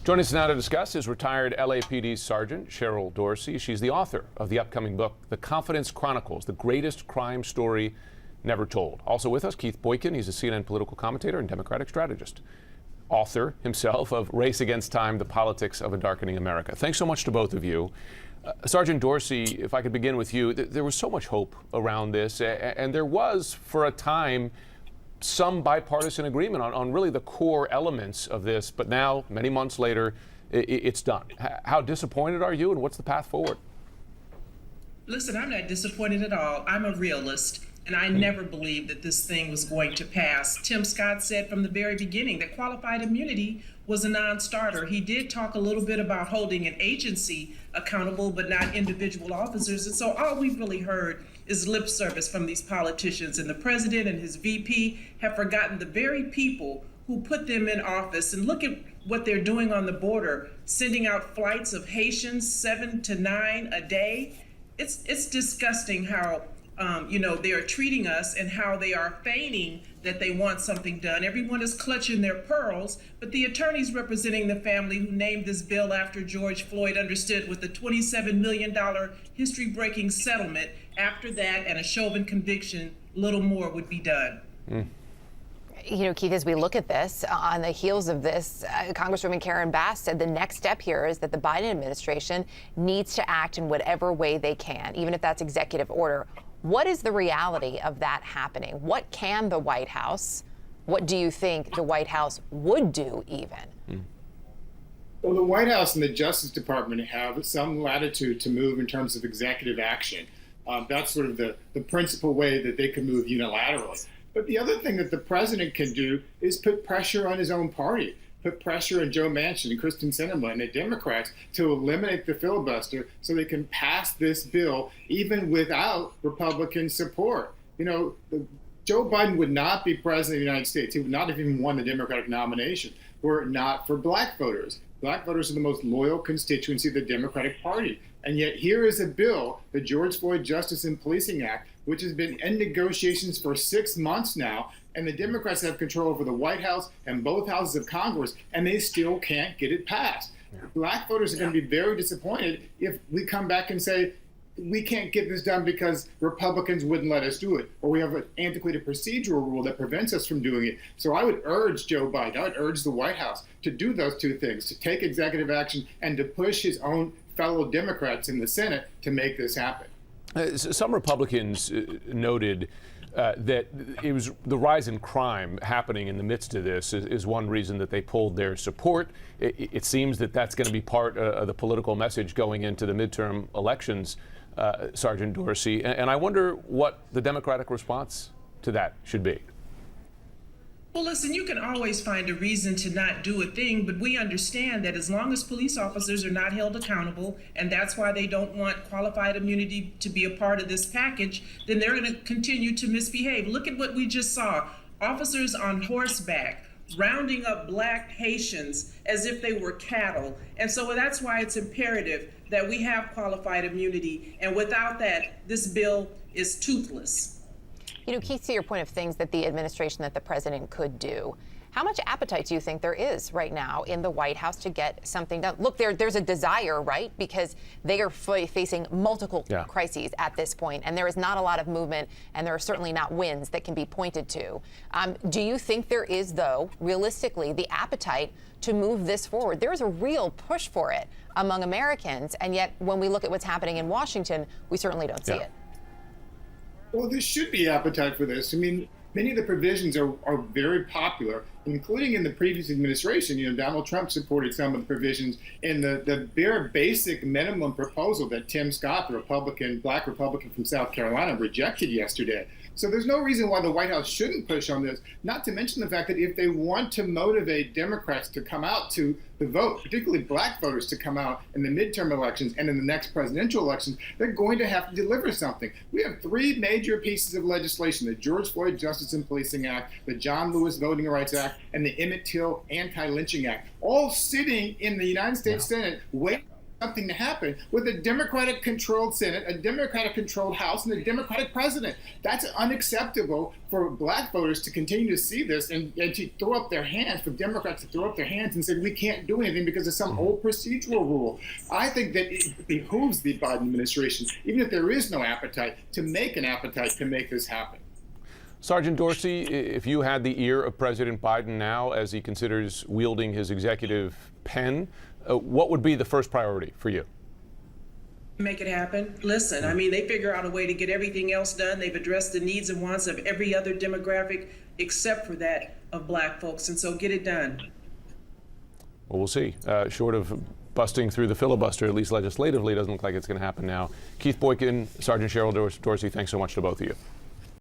Joining us now to discuss is retired LAPD Sergeant Cheryl Dorsey. She's the author of the upcoming book, The Confidence Chronicles, the greatest crime story never told. Also with us, Keith Boykin. He's a CNN political commentator and Democratic strategist. Author himself of Race Against Time, The Politics of a Darkening America. Thanks so much to both of you. Sergeant Dorsey, if I could begin with you, there was so much hope around this, and there was, for a time, some bipartisan agreement on really the core elements of this, but now, many months later, it's done. How disappointed are you, and what's the path forward? Listen, I'm not disappointed at all. I'm a realist, and I never believed that this thing was going to pass. Tim Scott said from the very beginning that qualified immunity was a non-starter. He did talk a little bit about holding an agency accountable, but not individual officers. And so all we've really heard is lip service from these politicians, and the president and his VP have forgotten the very people who put them in office. And look at what they're doing on the border, sending out flights of Haitians, 7 to 9 a day. It's disgusting how they are treating us and how they are feigning that they want something done. Everyone is clutching their pearls, but the attorneys representing the family who named this bill after George Floyd understood with the $27 million history-breaking settlement, after that and a Chauvin conviction, little more would be done. You know, Keith, as we look at this, on the heels of this, Congresswoman Karen Bass said the next step here is that the Biden administration needs to act in whatever way they can, even if that's executive order. What is the reality of that happening? What can the White House, what do you think the White House would do even? Well, the White House and the Justice Department have some latitude to move in terms of executive action. That's sort of the principal way that they can move unilaterally. But the other thing that the president can do is put pressure on his own party, put pressure on Joe Manchin and Kristen Sinema and the Democrats to eliminate the filibuster so they can pass this bill even without Republican support. You know, Joe Biden would not be president of the United States. He would not have even won the Democratic nomination were it not for black voters. Black voters are the most loyal constituency of the Democratic Party. And yet here is a bill, the George Floyd Justice and Policing Act, which has been in negotiations for 6 months now, and the Democrats have control over the White House and both houses of Congress, and they still can't get it passed. Black voters are going to be very disappointed if we come back and say, we can't get this done because Republicans wouldn't let us do it, or we have an antiquated procedural rule that prevents us from doing it. So I would urge Joe Biden, I would urge the White House to do those two things, to take executive action and to push his own fellow Democrats in the Senate to make this happen. Some Republicans noted that it was the rise in crime happening in the midst of this is one reason that they pulled their support. It seems that that's going to be part of the political message going into the midterm elections, Sergeant Dorsey. And I wonder what the Democratic response to that should be. Well, listen, you can always find a reason to not do a thing, but we understand that as long as police officers are not held accountable, and that's why they don't want qualified immunity to be a part of this package, then they're going to continue to misbehave. Look at what we just saw. Officers on horseback rounding up black Haitians as if they were cattle. And so that's why it's imperative that we have qualified immunity. And without that, this bill is toothless. You know, Keith, to your point of things that the administration, that the president could do, how much appetite do you think there is right now in the White House to get something done? Look, there's a desire, right? Because they are facing multiple crises at this point, and there is not a lot of movement, and there are certainly not wins that can be pointed to. Do you think there is, though, realistically, the appetite to move this forward? There is a real push for it among Americans, and yet when we look at what's happening in Washington, we certainly don't see it. Well, there should be appetite for this. I mean, many of the provisions are very popular, including in the previous administration. You know, Donald Trump supported some of the provisions in the bare basic minimum proposal that Tim Scott, the black Republican from South Carolina, rejected yesterday. So there's no reason why the White House shouldn't push on this, not to mention the fact that if they want to motivate Democrats to come out to the vote, particularly black voters to come out in the midterm elections and in the next presidential elections, they're going to have to deliver something. We have 3 major pieces of legislation: the George Floyd Justice and Policing Act, the John Lewis Voting Rights Act, and the Emmett Till Anti-Lynching Act, all sitting in the United States Senate waiting something to happen with a Democratic-controlled Senate, a Democratic-controlled House, and a Democratic president. That's unacceptable for black voters to continue to see this and to throw up their hands, for Democrats to throw up their hands and say, we can't do anything because of some old procedural rule. I think that it behooves the Biden administration, even if there is no appetite, to make an appetite to make this happen. Sergeant Dorsey, if you had the ear of President Biden now as he considers wielding his executive pen, what would be the first priority for you? Make it happen. Listen, I mean, they figure out a way to get everything else done. They've addressed the needs and wants of every other demographic except for that of black folks. And so get it done. Well, we'll see. Short of busting through the filibuster, at least legislatively, it doesn't look like it's going to happen now. Keith Boykin, Sergeant Cheryl Dorsey, thanks so much to both of you.